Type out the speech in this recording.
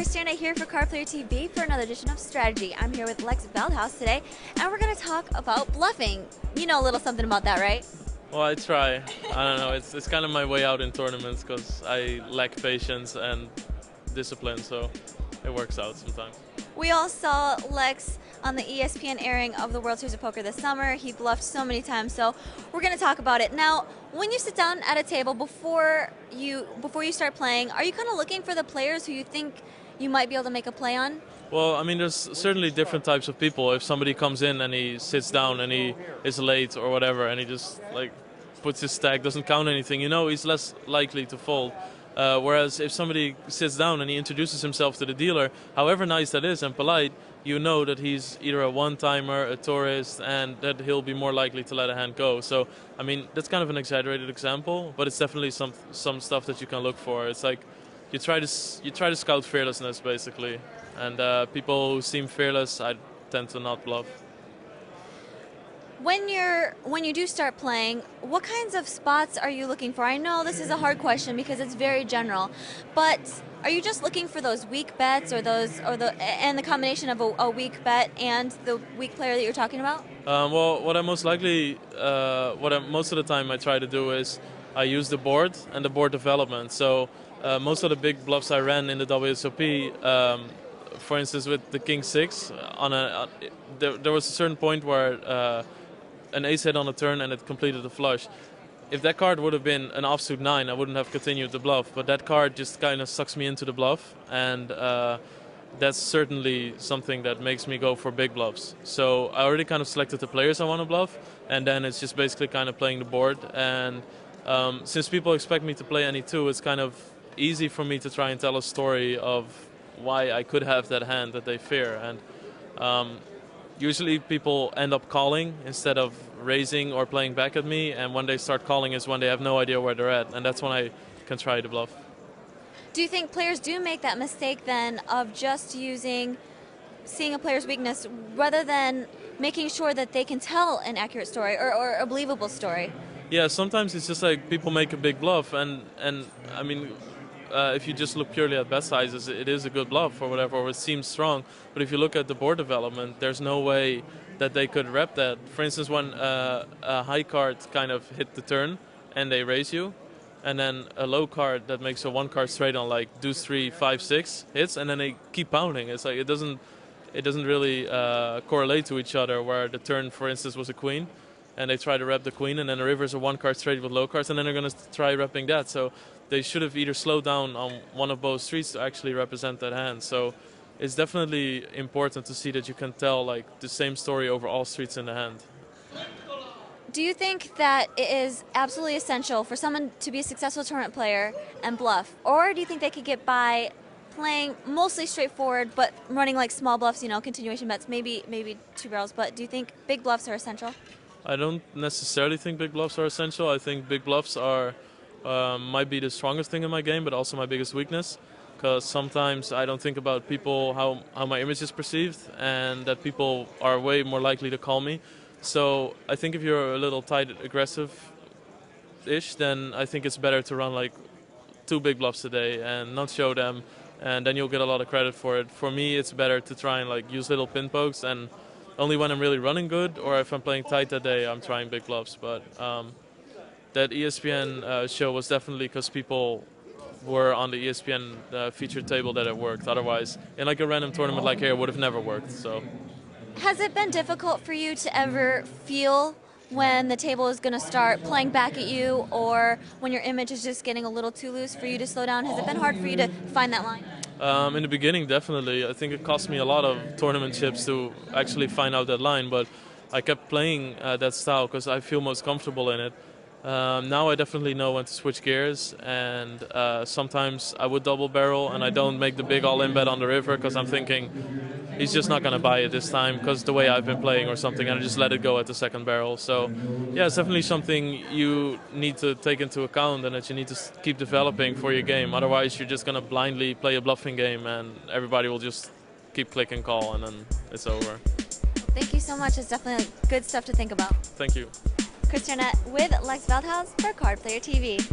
Christiana here for Card Player TV for another edition of Strategy. I'm here with Lex Veldhuis today, and we're going to talk about bluffing. You know a little something about that, right? Well, I try. I don't know. It's kind of my way out in tournaments because I lack patience and discipline, so it works out sometimes. We all saw Lex on the ESPN airing of the World Series of Poker this summer. He bluffed so many times, so we're going to talk about it. Now, when you sit down at a table before you start playing, are you kind of looking for the players who you think you might be able to make a play on? Well, I mean, there's certainly different types of people. If somebody comes in and he sits down and he is late or whatever, and he just like puts his stack, doesn't count anything, you know, he's less likely to fold. Whereas if somebody sits down and he introduces himself to the dealer, however nice that is and polite, you know that he's either a one-timer, a tourist, and that he'll be more likely to let a hand go. So, I mean, that's kind of an exaggerated example, but it's definitely some stuff that you can look for. It's like you try to scout fearlessness, basically, and people who seem fearless, I tend to not bluff. When you do start playing, what kinds of spots are you looking for? I know this is a hard question because it's very general, but are you just looking for those weak bets and the combination of a weak bet and the weak player that you're talking about? Well, what most of the time I try to do is I use the board and the board development. So most of the big bluffs I ran in the WSOP, for instance, with the King 6, there was a certain point where an ace hit on a turn and it completed the flush. If that card would have been an offsuit 9, I wouldn't have continued the bluff, but that card just kind of sucks me into the bluff, and that's certainly something that makes me go for big bluffs. So I already kind of selected the players I want to bluff, and then it's just basically kind of playing the board. And since people expect me to play any two, it's kind of easy for me to try and tell a story of why I could have that hand that they fear. And usually people end up calling instead of raising or playing back at me, and when they start calling is when they have no idea where they're at, and that's when I can try to bluff. Do you think players do make that mistake then of just seeing a player's weakness rather than making sure that they can tell an accurate story or a believable story? Yeah, sometimes it's just like people make a big bluff, and I mean, if you just look purely at bet sizes, it is a good bluff or whatever, or it seems strong. But if you look at the board development, there's no way that they could rep that. For instance, when a high card kind of hit the turn and they raise you, and then a low card that makes a one card straight on like deuce 3, 5, 6 hits, and then they keep pounding. It's like it doesn't really correlate to each other. Where the turn, for instance, was a queen, and they try to rep the queen, and then the river is a one card straight with low cards, and then they're going to try repping that. So they should have either slowed down on one of both streets to actually represent that hand. So it's definitely important to see that you can tell like the same story over all streets in the hand. Do you think that it is absolutely essential for someone to be a successful tournament player and bluff? Or do you think they could get by playing mostly straightforward but running like small bluffs, you know, continuation bets, maybe two barrels, but do you think big bluffs are essential? I don't necessarily think big bluffs are essential. I think big bluffs are might be the strongest thing in my game, but also my biggest weakness. Because sometimes I don't think about people, how my image is perceived, and that people are way more likely to call me. So I think if you're a little tight, aggressive-ish, then I think it's better to run like 2 big bluffs a day and not show them, and then you'll get a lot of credit for it. For me, it's better to try and like use little pin pokes, and only when I'm really running good or if I'm playing tight that day, I'm trying big bluffs. But that ESPN show was definitely because people were on the ESPN featured table that it worked. Otherwise, in like a random tournament like here, it would have never worked. So, has it been difficult for you to ever feel when the table is going to start playing back at you, or when your image is just getting a little too loose for you to slow down? Has it been hard for you to find that line? In the beginning, definitely. I think it cost me a lot of tournament chips to actually find out that line, but I kept playing that style because I feel most comfortable in it. Now I definitely know when to switch gears, and sometimes I would double barrel and I don't make the big all-in bet on the river because I'm thinking he's just not going to buy it this time because the way I've been playing or something, and I just let it go at the second barrel. So yeah, it's definitely something you need to take into account and that you need to keep developing for your game. Otherwise you're just going to blindly play a bluffing game and everybody will just keep click and call, and then it's over. Thank you so much. It's definitely good stuff to think about. Thank you. Christiana with Lex Veldhuis for Card Player TV.